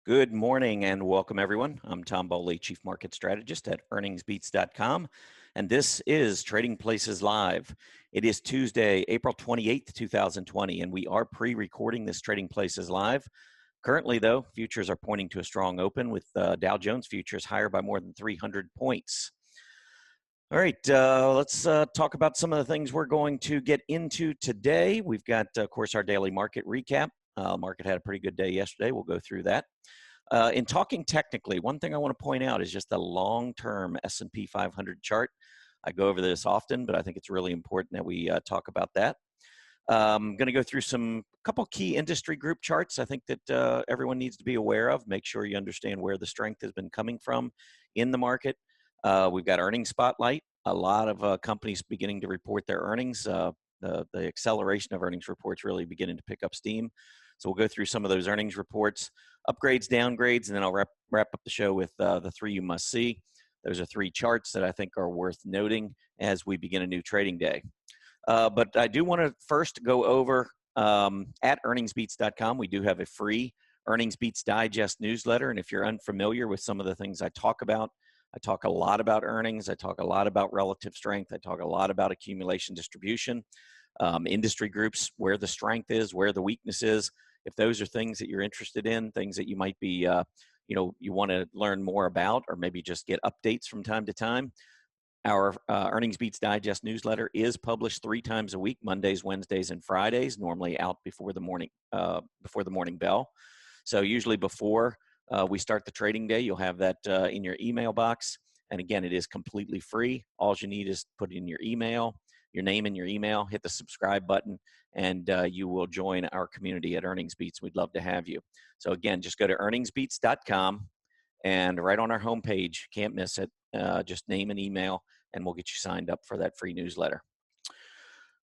Good morning and welcome everyone. I'm Tom Bowley, Chief Market Strategist at earningsbeats.com, and this is Trading Places Live. It is Tuesday, April 28th, 2020, and we are pre-recording this Trading Places Live. Currently, though, futures are pointing to a strong open with Dow Jones futures higher by more than 300 points. All right, let's talk about some of the things we're going to get into today. We've got, of course, our daily market recap. Market had a pretty good day yesterday. We'll go through that. In talking technically, one thing I want to point out is just the long-term S&P 500 chart. I go over this often, but I think it's really important that we talk about that. I'm going to go through a couple key industry group charts I think that everyone needs to be aware of. Make sure you understand where the strength has been coming from in the market. We've got earnings spotlight. A lot of companies beginning to report their earnings. The acceleration of earnings reports really beginning to pick up steam. So we'll go through some of those earnings reports, upgrades, downgrades, and then I'll wrap up the show with the three you must see. Those are three charts that I think are worth noting as we begin a new trading day. But I do want to first go over at earningsbeats.com. We do have a free Earnings Beats Digest newsletter. And if you're unfamiliar with some of the things I talk about, I talk a lot about earnings. I talk a lot about relative strength. I talk a lot about accumulation distribution, industry groups, where the strength is, where the weakness is. If those are things that you're interested in, things that you might be, you want to learn more about, or maybe just get updates from time to time, our Earnings Beats Digest newsletter is published 3 times a week, Mondays, Wednesdays, and Fridays, normally out before the morning bell. So usually before we start the trading day, you'll have that in your email box. And again, it is completely free. All you need is put in your email, your name and your email, hit the subscribe button, and you will join our community at Earnings Beats. We'd love to have you. So again, just go to earningsbeats.com, and right on our homepage, can't miss it, just name and email, and we'll get you signed up for that free newsletter.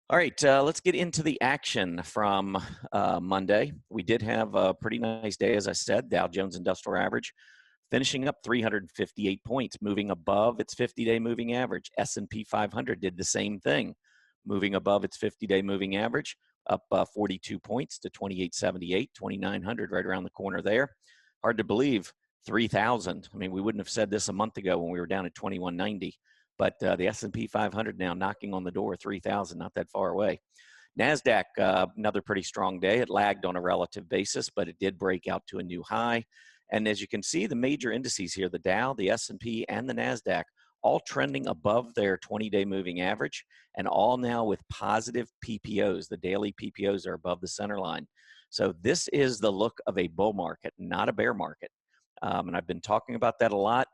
All right, let's get into the action from Monday. We did have a pretty nice day, as I said. Dow Jones Industrial Average finishing up 358 points, moving above its 50-day moving average. S&P 500 did the same thing, moving above its 50-day moving average, up 42 points to 2878, 2900 right around the corner there. Hard to believe, 3,000. I mean, we wouldn't have said this a month ago when we were down at 2190. But the S&P 500 now knocking on the door, 3,000, not that far away. NASDAQ, another pretty strong day. It lagged on a relative basis, but it did break out to a new high. And as you can see, the major indices here, the Dow, the S&P, and the NASDAQ, all trending above their 20-day moving average, and all now with positive PPOs. The daily PPOs are above the center line. So this is the look of a bull market, not a bear market. And I've been talking about that a lot.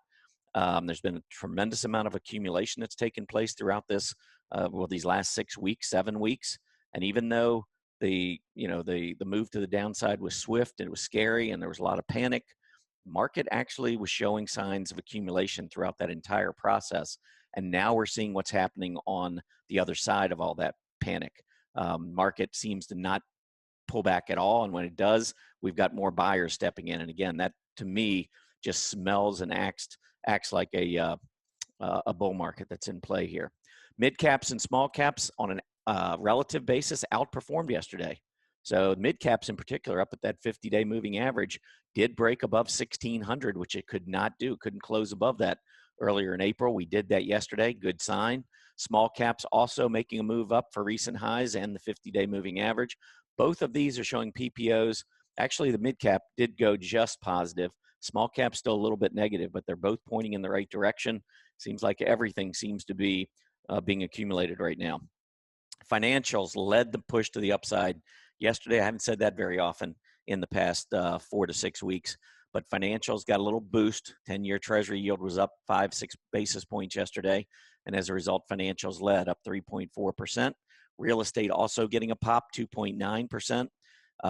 There's been a tremendous amount of accumulation that's taken place throughout this, these last 6 weeks, 7 weeks. And even though the move to the downside was swift and it was scary and there was a lot of panic, market actually was showing signs of accumulation throughout that entire process. And now we're seeing what's happening on the other side of all that panic. Market seems to not pull back at all. And when it does, we've got more buyers stepping in. And again, that to me just smells and acts like a bull market that's in play here. Mid caps and small caps on a relative basis outperformed yesterday. So mid caps in particular, up at that 50-day moving average, did break above 1,600, which it could not do, couldn't close above that earlier in April. We did that yesterday, good sign. Small caps also making a move up for recent highs and the 50-day moving average. Both of these are showing PPOs. Actually, the mid cap did go just positive. Small cap still a little bit negative, but they're both pointing in the right direction. Seems like everything seems to be being accumulated right now. Financials led the push to the upside yesterday. I haven't said that very often in the past 4 to 6 weeks, but financials got a little boost. 10-year Treasury yield was up 5-6 basis points yesterday, and as a result, financials led up 3.4%. Real estate also getting a pop, 2.9%.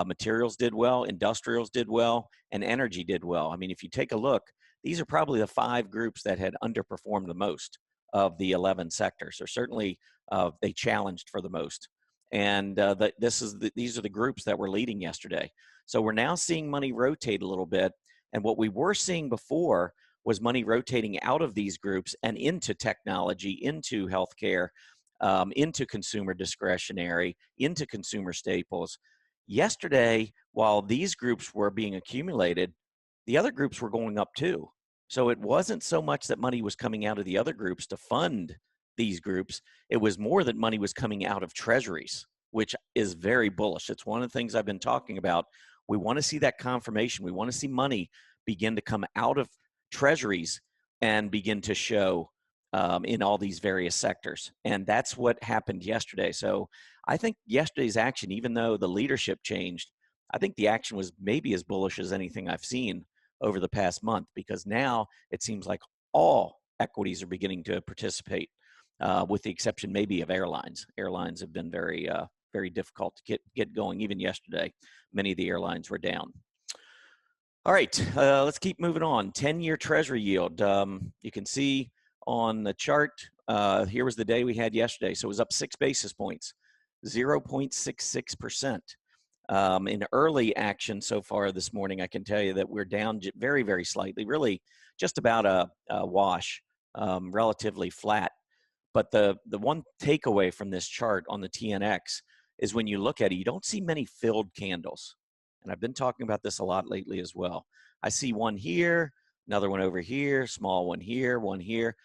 Materials did well, industrials did well, and energy did well. I mean, if you take a look, these are probably the 5 groups that had underperformed the most of the 11 sectors. So certainly they challenged for the most. And these are the groups that were leading yesterday. So we're now seeing money rotate a little bit. And what we were seeing before was money rotating out of these groups and into technology, into healthcare, into consumer discretionary, into consumer staples. Yesterday, while these groups were being accumulated, the other groups were going up too. So it wasn't so much that money was coming out of the other groups to fund these groups. It was more that money was coming out of treasuries, which is very bullish. It's one of the things I've been talking about. We want to see that confirmation. We want to see money begin to come out of treasuries and begin to show in all these various sectors. And that's what happened yesterday. So I think yesterday's action, even though the leadership changed, I think the action was maybe as bullish as anything I've seen over the past month, because now it seems like all equities are beginning to participate, with the exception maybe of airlines. Airlines have been very, very difficult to get going. Even yesterday, many of the airlines were down. All right, let's keep moving on. 10-year Treasury yield. You can see on the chart, here was the day we had yesterday. So it was up 6 basis points, 0.66%. In early action so far this morning, I can tell you that we're down very, very slightly, really just about a wash, relatively flat. But the one takeaway from this chart on the TNX is when you look at it, you don't see many filled candles. And I've been talking about this a lot lately as well. I see one here, another one over here, small one here,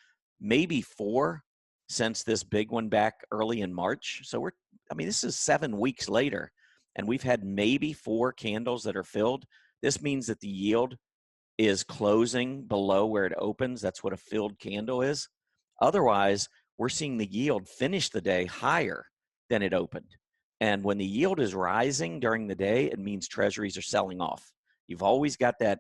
maybe 4 since this big one back early in March. So this is 7 weeks later, and we've had maybe 4 candles that are filled. This means that the yield is closing below where it opens. That's what a filled candle is. Otherwise, we're seeing the yield finish the day higher than it opened. And when the yield is rising during the day, it means treasuries are selling off. You've always got that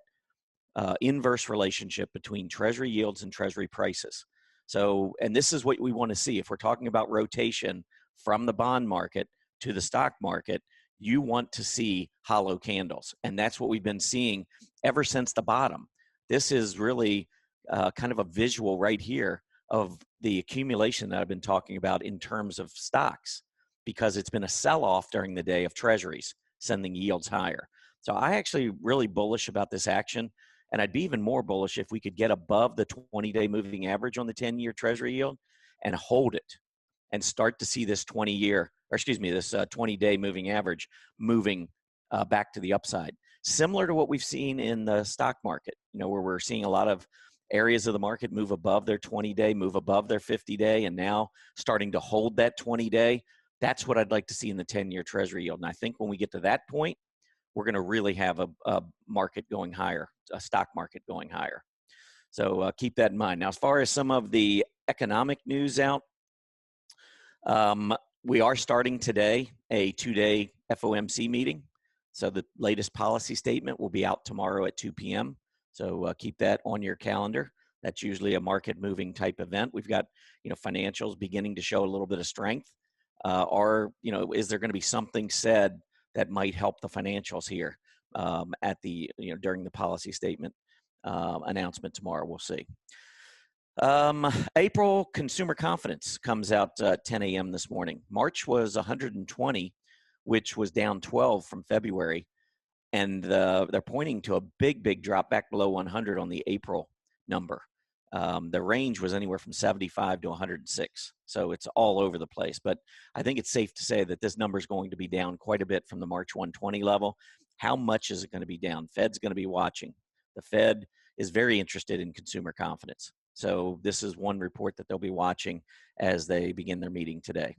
inverse relationship between treasury yields and treasury prices. So, and this is what we want to see. If we're talking about rotation from the bond market to the stock market, you want to see hollow candles. And that's what we've been seeing ever since the bottom. This is really kind of a visual right here of the accumulation that I've been talking about in terms of stocks, because it's been a sell-off during the day of treasuries, sending yields higher. So I actually really bullish about this action, and I'd be even more bullish if we could get above the 20-day moving average on the 10-year treasury yield and hold it and start to see this 20-day moving average moving back to the upside. Similar to what we've seen in the stock market, where we're seeing a lot of areas of the market move above their 20-day, move above their 50-day, and now starting to hold that 20-day. That's what I'd like to see in the 10-year treasury yield. And I think when we get to that point, we're going to really have a market going higher, a stock market going higher. So keep that in mind. Now, as far as some of the economic news out, we are starting today a 2-day FOMC meeting. So the latest policy statement will be out tomorrow at 2 p.m. So keep that on your calendar. That's usually a market moving type event. We've got, financials beginning to show a little bit of strength. Is there going to be something said that might help the financials here at the, during the policy statement announcement tomorrow? We'll see. April consumer confidence comes out 10 a.m. this morning. March was 120, which was down 12 from February. And they're pointing to a big drop back below 100 on the April number. The range was anywhere from 75 to 106. So it's all over the place. But I think it's safe to say that this number is going to be down quite a bit from the March 120 level. How much is it going to be down? Fed's going to be watching. The Fed is very interested in consumer confidence. So this is one report that they'll be watching as they begin their meeting today.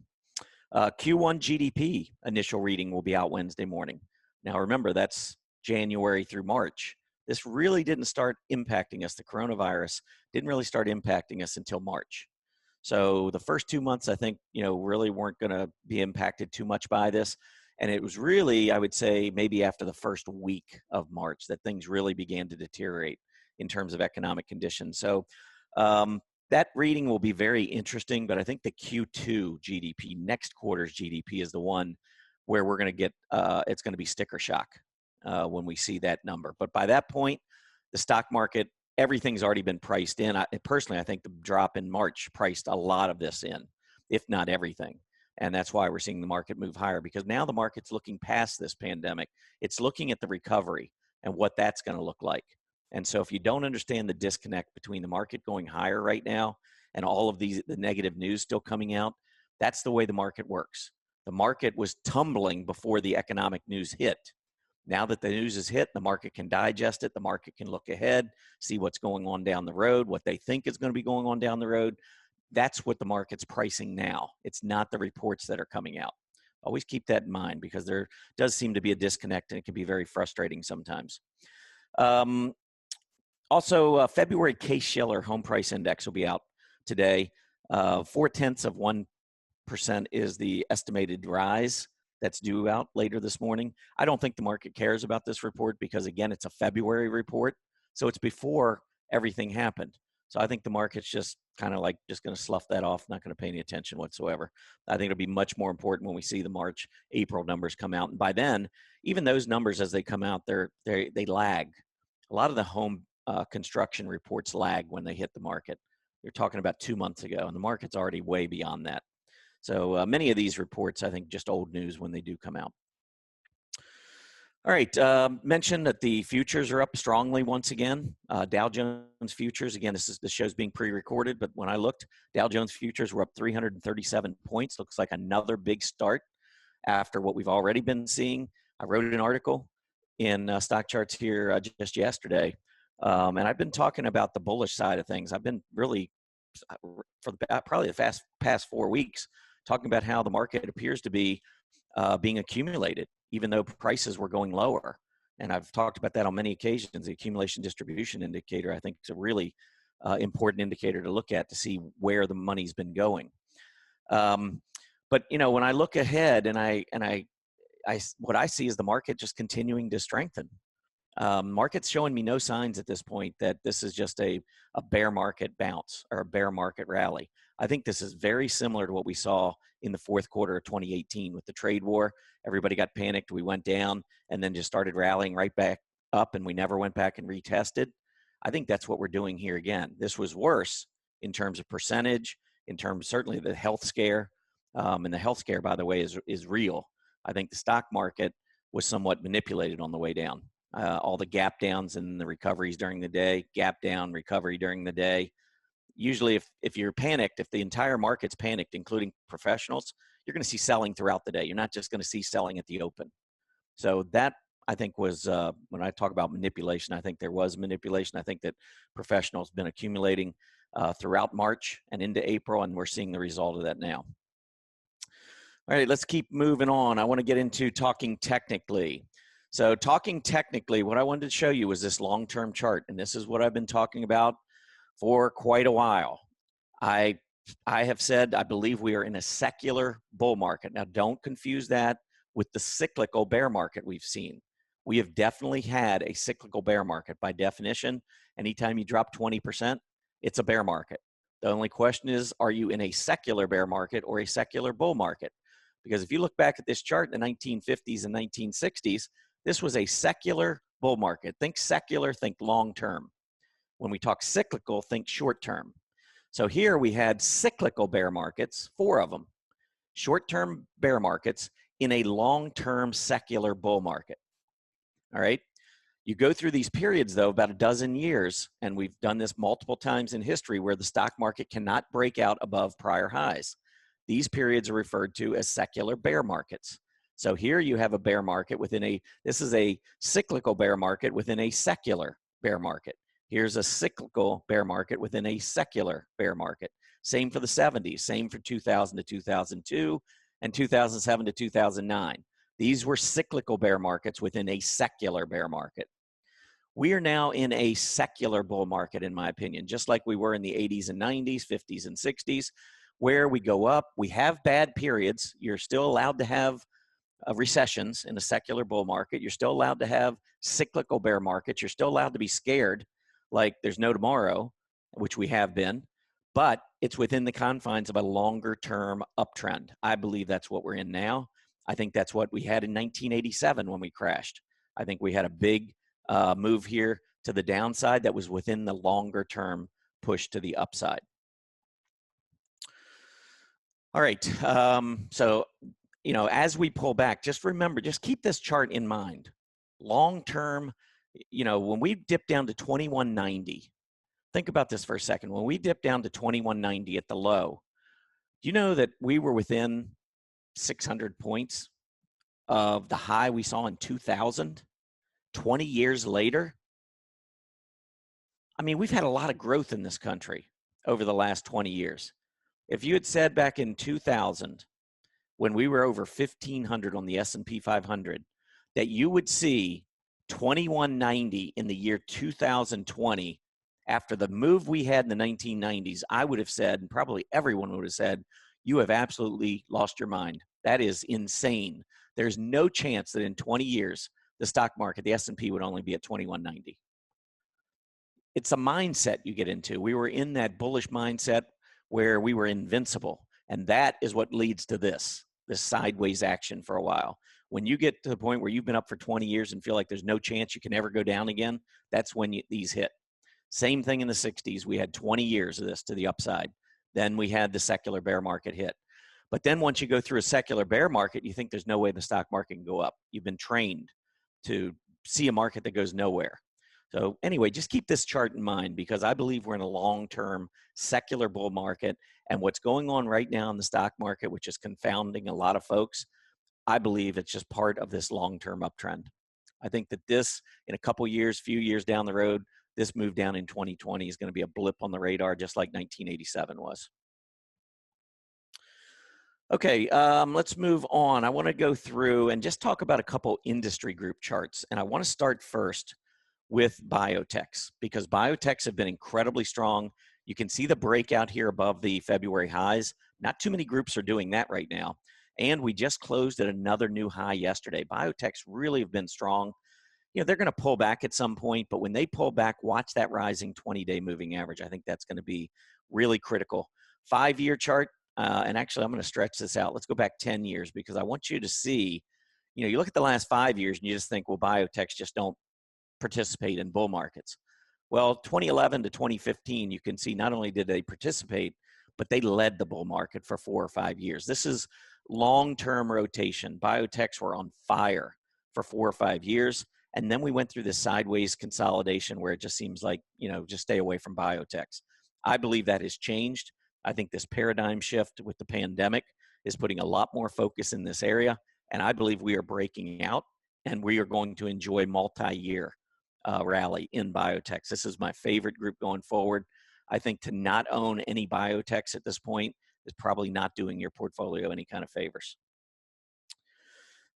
Q1 GDP initial reading will be out Wednesday morning. Now, remember, that's January through March. This really didn't start impacting us. The coronavirus didn't really start impacting us until March. So the first 2 months, I think, really weren't going to be impacted too much by this. And it was really, I would say, maybe after the first week of March that things really began to deteriorate in terms of economic conditions. So that reading will be very interesting, but I think the Q2 GDP, next quarter's GDP, is the one where we're going to get, it's going to be sticker shock when we see that number. But by that point, the stock market, everything's already been priced in. Personally, I think the drop in March priced a lot of this in, if not everything. And that's why we're seeing the market move higher, because now the market's looking past this pandemic. It's looking at the recovery and what that's going to look like. And so if you don't understand the disconnect between the market going higher right now and all of the negative news still coming out, that's the way the market works. The market was tumbling before the economic news hit. Now that the news is hit, the market can digest it. The market can look ahead, see what's going on down the road, what they think is going to be going on down the road. That's what the market's pricing now. It's not the reports that are coming out. Always keep that in mind, because there does seem to be a disconnect, and it can be very frustrating sometimes. Also, February Case-Shiller home price index will be out today. 0.4% is the estimated rise that's due out later this morning. I don't think the market cares about this report because, again, it's a February report. So it's before everything happened. So I think the market's just kind of like just going to slough that off, not going to pay any attention whatsoever. I think it'll be much more important when we see the March, April numbers come out. And by then, even those numbers as they come out, they lag. A lot of the home construction reports lag when they hit the market. You're talking about 2 months ago, and the market's already way beyond that. So many of these reports, I think, just old news when they do come out. All right, mentioned that the futures are up strongly once again. Dow Jones futures, again, this show's being pre-recorded, but when I looked, Dow Jones futures were up 337 points. Looks like another big start after what we've already been seeing. I wrote an article in StockCharts here just yesterday, and I've been talking about the bullish side of things. I've been really, for probably the past 4 weeks, talking about how the market appears to be being accumulated, even though prices were going lower. And I've talked about that on many occasions. The accumulation distribution indicator, I think, is a really important indicator to look at to see where the money's been going. But you know, when I look ahead, and what I see is the market just continuing to strengthen. Market's showing me no signs at this point that this is just a bear market bounce or a bear market rally. I think this is very similar to what we saw in the fourth quarter of 2018 with the trade war. Everybody got panicked. We went down and then just started rallying right back up, and we never went back and retested. I think that's what we're doing here again. This was worse in terms of percentage, in terms certainly the health scare. And the health scare, by the way, is real. I think the stock market was somewhat manipulated on the way down. All the gap downs and the recoveries during the day, gap down, recovery during the day. Usually if you're panicked, if the entire market's panicked, including professionals, you're going to see selling throughout the day. You're not just going to see selling at the open. So that, I think, was, when I talk about manipulation, I think there was manipulation. I think that professionals been accumulating throughout March and into April, and we're seeing the result of that now. All right, let's keep moving on. I want to get into talking technically. So talking technically, what I wanted to show you was this long-term chart, and this is what I've been talking about for quite a while. I have said I believe we are in a secular bull market. Now, don't confuse that with the cyclical bear market we've seen. We have definitely had a cyclical bear market. By definition, anytime you drop 20%, it's a bear market. The only question is, are you in a secular bear market or a secular bull market? Because if you look back at this chart in the 1950s and 1960s, this was a secular bull market. Think secular, think long-term. When we talk cyclical, think short-term. So here we had cyclical bear markets, 4 of them, short-term bear markets in a long-term secular bull market. All right. You go through these periods, though, about a dozen years, and we've done this multiple times in history, where the stock market cannot break out above prior highs. These periods are referred to as secular bear markets. So here you have a bear market this is a cyclical bear market within a secular bear market. Here's a cyclical bear market within a secular bear market. Same for the 70s, same for 2000 to 2002, and 2007 to 2009. These were cyclical bear markets within a secular bear market. We are now in a secular bull market, in my opinion, just like we were in the 80s and 90s, 50s and 60s, where we go up. We have bad periods. You're still allowed to have recessions in a secular bull market. You're still allowed to have cyclical bear markets. You're still allowed to be scared like there's no tomorrow, which we have been, but it's within the confines of a longer term uptrend. I believe that's what we're in now. I think that's what we had in 1987 when we crashed. I think we had a big move here to the downside that was within the longer term push to the upside. All right, so, you know, as we pull back, just remember, just keep this chart in mind. Long term, you know, when we dip down to 2190, think about this for a second. When we dip down to 2190 at the low, do you know that we were within 600 points of the high we saw in 2000? 20 years later, I mean, we've had a lot of growth in this country over the last 20 years. If you had said back in 2000, when we were over 1,500 on the S&P 500, that you would see 2190 in the year 2020, after the move we had in the 1990s, I would have said, and probably everyone would have said, you have absolutely lost your mind. That is insane. There's no chance that in 20 years, the stock market, the S&P would only be at 2190. It's a mindset you get into. We were in that bullish mindset where we were invincible. And that is what leads to this sideways action for a while. When you get to the point where you've been up for 20 years and feel like there's no chance you can ever go down again, that's when these hit. Same thing in the 60s. We had 20 years of this to the upside. Then we had the secular bear market hit. But then once you go through a secular bear market, you think there's no way the stock market can go up. You've been trained to see a market that goes nowhere. So anyway, just keep this chart in mind, because I believe we're in a long-term secular bull market. And what's going on right now in the stock market, which is confounding a lot of folks, I believe it's just part of this long-term uptrend. I think that this, in a couple years, few years down the road, this move down in 2020 is going to be a blip on the radar, just like 1987 was. Okay, let's move on. I want to go through and just talk about a couple industry group charts. And I want to start first with biotechs, because biotechs have been incredibly strong. You can see the breakout here above the February highs. Not too many groups are doing that right now. And we just closed at another new high yesterday. Biotechs really have been strong. You know, they're going to pull back at some point, but when they pull back, watch that rising 20-day moving average. I think that's going to be really critical. 5-year chart, and actually I'm going to stretch this out. Let's go back 10 years, because I want you to see, you know, you look at the last 5 years and you just think, well, biotechs just don't participate in bull markets. Well, 2011 to 2015, you can see not only did they participate, but they led the bull market for 4 or 5 years. This is long-term rotation. Biotechs were on fire for 4 or 5 years. And then we went through this sideways consolidation where it just seems like, you know, just stay away from biotechs. I believe that has changed. I think this paradigm shift with the pandemic is putting a lot more focus in this area. And I believe we are breaking out, and we are going to enjoy multi-year rally in biotechs. This is my favorite group going forward. I think to not own any biotechs at this point is probably not doing your portfolio any kind of favors.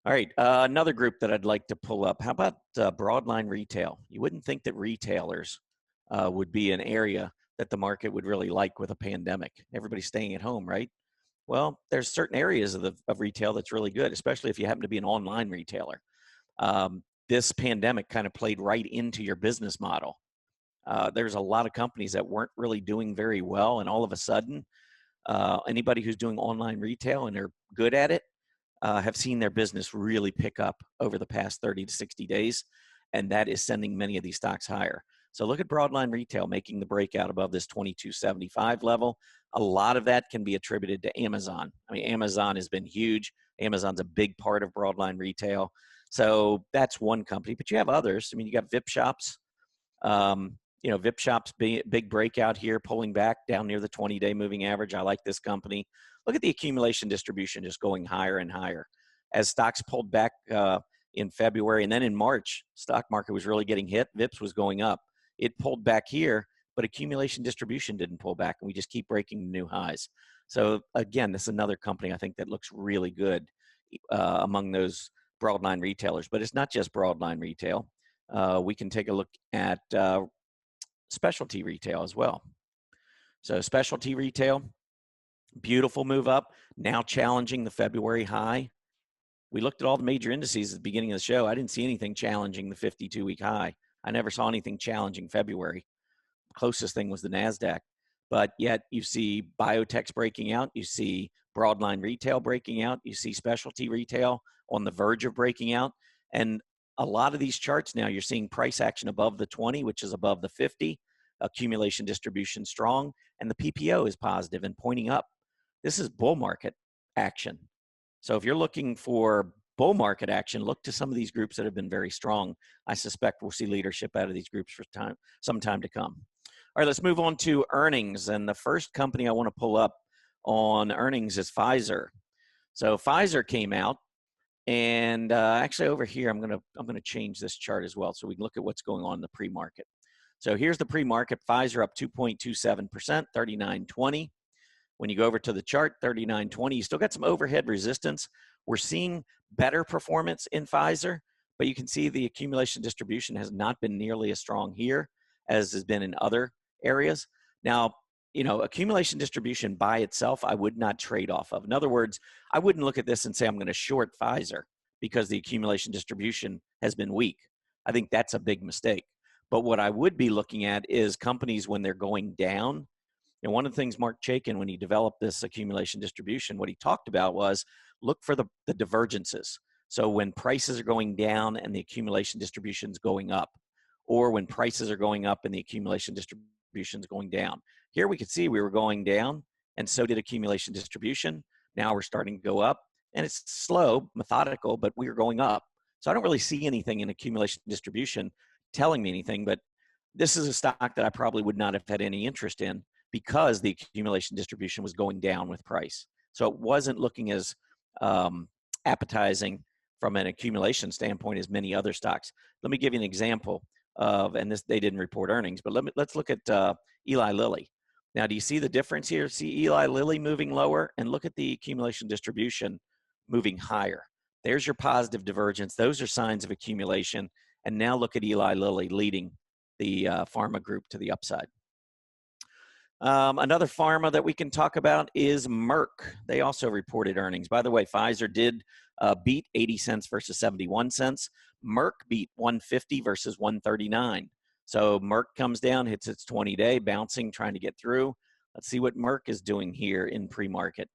All right, another group that I'd like to pull up. How about broadline retail? You wouldn't think that retailers would be an area that the market would really like with a pandemic. Everybody's staying at home, right? Well, there's certain areas of retail that's really good, especially if you happen to be an online retailer. This pandemic kind of played right into your business model. There's a lot of companies that weren't really doing very well, and all of a sudden, anybody who's doing online retail and they're good at it have seen their business really pick up over the past 30 to 60 days, and that is sending many of these stocks higher. So look at broadline retail making the breakout above this 2275 level. A lot of that can be attributed to Amazon. I mean, Amazon has been huge. Amazon's a big part of broadline retail. So that's one company, but you have others. I mean, you got VIP shops. You know, VIP shops, big breakout here, pulling back down near the 20-day moving average. I like this company. Look at the accumulation distribution just going higher and higher. As stocks pulled back in February, and then in March, stock market was really getting hit. VIPs was going up. It pulled back here, but accumulation distribution didn't pull back, and we just keep breaking new highs. So again, this is another company I think that looks really good among those broadline retailers. But it's not just broadline retail. We can take a look at specialty retail as well. So specialty retail, beautiful move up, now challenging the February high. We looked at all the major indices at the beginning of the show. I didn't see anything challenging the 52-week high. I never saw anything challenging February. Closest thing was the NASDAQ. But yet you see biotechs breaking out. You see broadline retail breaking out. You see specialty retail on the verge of breaking out. And a lot of these charts now, you're seeing price action above the 20, which is above the 50. Accumulation distribution strong. And the PPO is positive and pointing up. This is bull market action. So if you're looking for bull market action, look to some of these groups that have been very strong. I suspect we'll see leadership out of these groups for some time to come. All right, let's move on to earnings. And the first company I want to pull up on earnings is Pfizer. So Pfizer came out And actually over here, I'm gonna change this chart as well so we can look at what's going on in the pre-market. So here's the pre-market. Pfizer up 2.27%, 39.20. When you go over to the chart, 39.20, you still got some overhead resistance. We're seeing better performance in Pfizer, but you can see the accumulation distribution has not been nearly as strong here as has been in other areas. Now, accumulation distribution by itself, I would not trade off of. In other words, I wouldn't look at this and say I'm going to short Pfizer because the accumulation distribution has been weak. I think that's a big mistake. But what I would be looking at is companies when they're going down. And one of the things Mark Chaikin, when he developed this accumulation distribution, what he talked about was look for the divergences. So when prices are going down and the accumulation distribution is going up, or when prices are going up and the accumulation distribution is going down. Here we could see we were going down, and so did accumulation distribution. Now we're starting to go up, and it's slow, methodical, but we are going up. So I don't really see anything in accumulation distribution telling me anything, but this is a stock that I probably would not have had any interest in because the accumulation distribution was going down with price. So it wasn't looking as appetizing from an accumulation standpoint as many other stocks. Let me give you an example of, and they didn't report earnings, but let's look at Eli Lilly. Now, do you see the difference here? See Eli Lilly moving lower, and look at the accumulation distribution moving higher. There's your positive divergence. Those are signs of accumulation. And now look at Eli Lilly leading the pharma group to the upside. Another pharma that we can talk about is Merck. They also reported earnings. By the way, Pfizer did beat 80 cents versus 71 cents. Merck beat 150 versus 139. So Merck comes down, hits its 20-day, bouncing, trying to get through. Let's see what Merck is doing here in pre-market.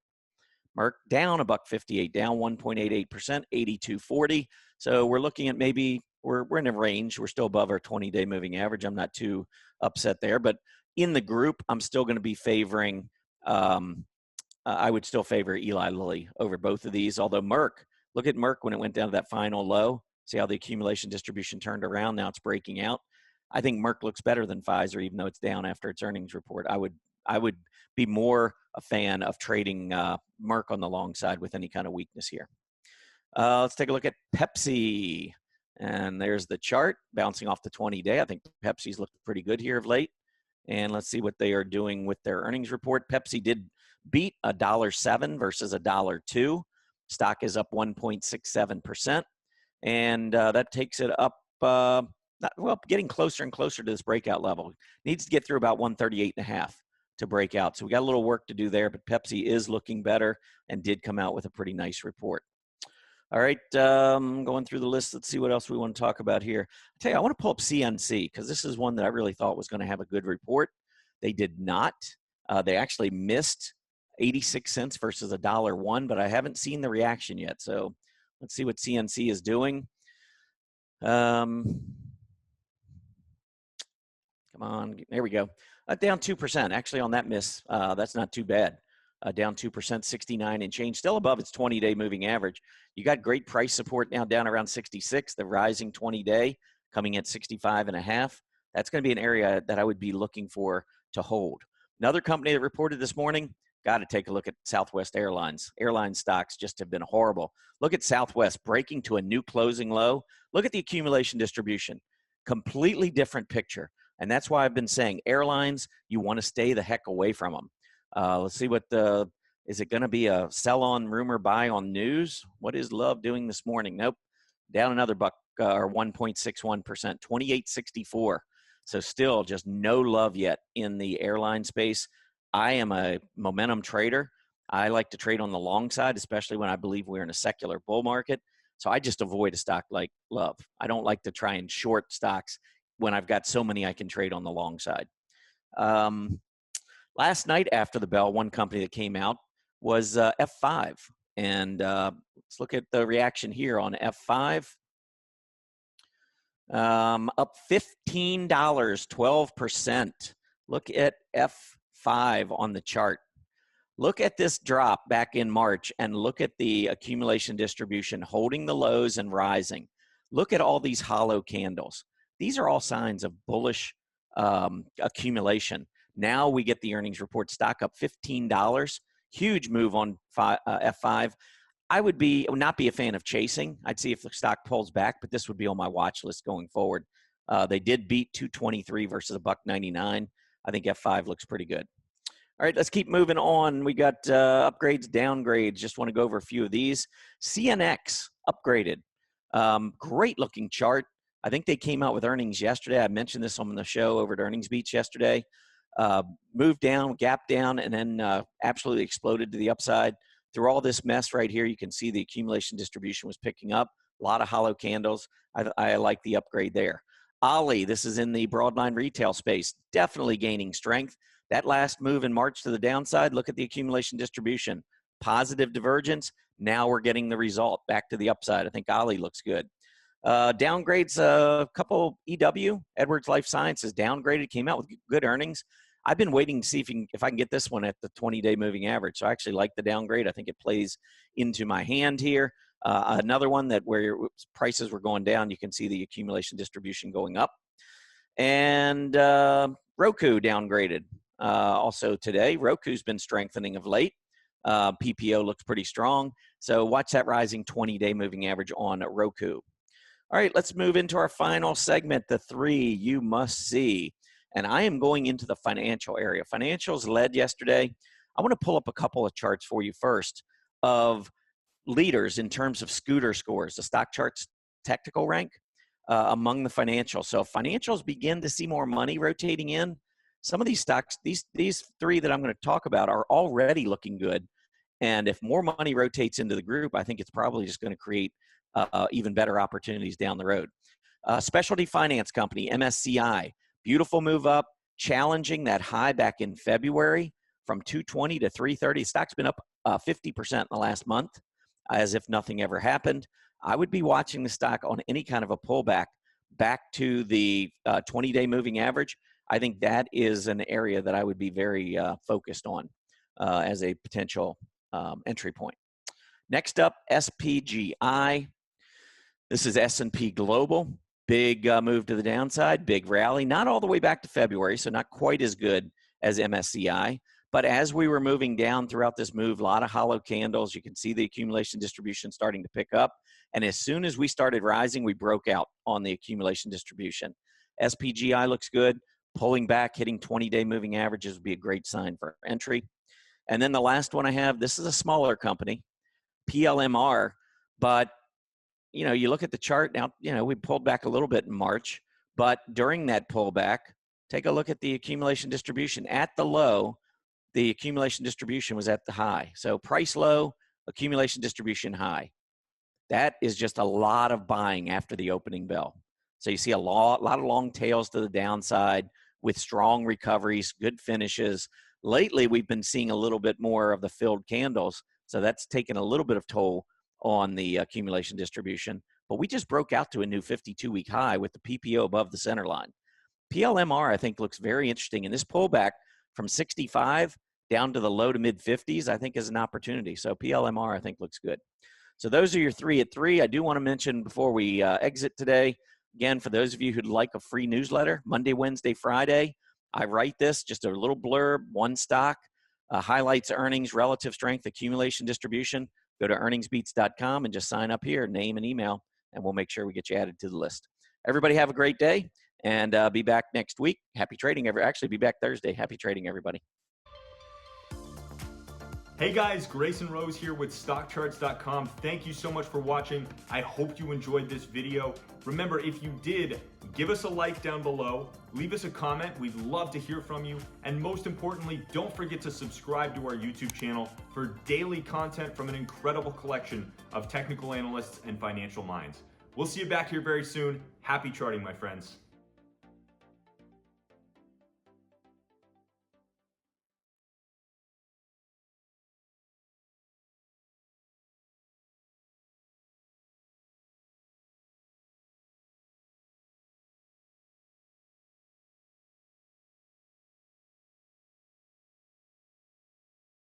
Merck down $1.58, down 1.88%, 82.40. So we're looking at maybe we're in a range. We're still above our 20-day moving average. I'm not too upset there, but in the group, I'm still going to be favoring. I would still favor Eli Lilly over both of these. Although Merck, look at Merck when it went down to that final low. See how the accumulation distribution turned around. Now it's breaking out. I think Merck looks better than Pfizer, even though it's down after its earnings report. I would be more a fan of trading Merck on the long side with any kind of weakness here. Let's take a look at Pepsi. And there's the chart bouncing off the 20-day. I think Pepsi's looked pretty good here of late. And let's see what they are doing with their earnings report. Pepsi did beat $1.07 versus $1.02. Stock is up 1.67%. And that takes it up, getting closer and closer to this breakout level. Needs to get through about 138.5 to break out. So we got a little work to do there, but Pepsi is looking better and did come out with a pretty nice report. All right, going through the list, let's see what else we want to talk about here. I tell you, I want to pull up CNC because this is one that I really thought was going to have a good report. They did not. They actually missed 86 cents versus $1.01, but I haven't seen the reaction yet. So let's see what CNC is doing. Come on, there we go. Down 2%. Actually, on that miss, that's not too bad. Down 2%, 69 and change, still above its 20-day moving average. You got great price support now down around 66, the rising 20-day coming at 65.5. That's going to be an area that I would be looking for to hold. Another company that reported this morning, got to take a look at Southwest Airlines. Airline stocks just have been horrible. Look at Southwest breaking to a new closing low. Look at the accumulation distribution. Completely different picture. And that's why I've been saying airlines, you want to stay the heck away from them. Let's see what is it going to be a sell on rumor buy on news? What is Love doing this morning? Nope. Down another buck or 1.61%, 28.64. So still just no love yet in the airline space. I am a momentum trader. I like to trade on the long side, especially when I believe we're in a secular bull market. So I just avoid a stock like Love. I don't like to try and short stocks when I've got so many I can trade on the long side. Last night after the bell, one company that came out was F5. And let's look at the reaction here on F5. Up $15, 12%. Look at F5 on the chart. Look at this drop back in March and look at the accumulation distribution holding the lows and rising. Look at all these hollow candles. These are all signs of bullish accumulation. Now we get the earnings report, stock up $15. Huge move on F5. I would not be a fan of chasing. I'd see if the stock pulls back, but this would be on my watch list going forward. They did beat 223 versus a $1.99. I think F5 looks pretty good. All right, let's keep moving on. We got upgrades, downgrades. Just want to go over a few of these. CNX upgraded. Great looking chart. I think they came out with earnings yesterday. I mentioned this on the show over at Earnings Beats yesterday. Moved down, gap down, and then absolutely exploded to the upside. Through all this mess right here, you can see the accumulation distribution was picking up. A lot of hollow candles. I like the upgrade there. Ollie, this is in the broadline retail space, definitely gaining strength. That last move in March to the downside, look at the accumulation distribution. Positive divergence. Now we're getting the result back to the upside. I think Ollie looks good. Downgrades, a couple EW, Edwards Life Sciences downgraded, came out with good earnings. I've been waiting to see if I can get this one at the 20-day moving average. So I actually like the downgrade. I think it plays into my hand here. Another one that where prices were going down, you can see the accumulation distribution going up. And Roku downgraded also today. Roku's been strengthening of late. PPO looks pretty strong. So watch that rising 20-day moving average on Roku. All right, let's move into our final segment, the 3 you must see. And I am going into the financial area. Financials led yesterday. I want to pull up a couple of charts for you first of leaders in terms of scooter scores, the StockCharts technical rank among the financials. So if financials begin to see more money rotating in, some of these stocks, these 3 that I'm going to talk about are already looking good. And if more money rotates into the group, I think it's probably just going to create even better opportunities down the road. Specialty finance company, MSCI, beautiful move up, challenging that high back in February from 220 to 330. Stock's been up 50% in the last month, as if nothing ever happened. I would be watching the stock on any kind of a pullback back to the 20-day moving average. I think that is an area that I would be very focused on as a potential entry point. Next up, SPGI. This is S&P Global. Big move to the downside, big rally. Not all the way back to February, so not quite as good as MSCI. But as we were moving down throughout this move, a lot of hollow candles. You can see the accumulation distribution starting to pick up. And as soon as we started rising, we broke out on the accumulation distribution. SPGI looks good. Pulling back, hitting 20-day moving averages would be a great sign for entry. And then the last one I have, this is a smaller company, PLMR. But, you know, you look at the chart now, you know, we pulled back a little bit in March. But during that pullback, take a look at the accumulation distribution. At the low, the accumulation distribution was at the high. So price low, accumulation distribution high. That is just a lot of buying after the opening bell. So you see a lot of long tails to the downside with strong recoveries, good finishes. Lately, we've been seeing a little bit more of the filled candles. So that's taken a little bit of toll on the accumulation distribution. But we just broke out to a new 52-week high with the PPO above the center line. PLMR, I think, looks very interesting. And this pullback from 65 down to the low to mid 50s, I think is an opportunity. So PLMR, I think, looks good. So those are your 3 at 3. I do want to mention before we exit today, again, for those of you who'd like a free newsletter, Monday, Wednesday, Friday, I write this, just a little blurb, one stock, highlights earnings, relative strength, accumulation distribution. Go to earningsbeats.com and just sign up here, name and email, and we'll make sure we get you added to the list. Everybody have a great day, and be back next week. Happy trading. Actually, be back Thursday. Happy trading, everybody. Hey guys, Grayson Rose here with StockCharts.com. Thank you so much for watching. I hope you enjoyed this video. Remember, if you did, give us a like down below, leave us a comment. We'd love to hear from you. And most importantly, don't forget to subscribe to our YouTube channel for daily content from an incredible collection of technical analysts and financial minds. We'll see you back here very soon. Happy charting, my friends.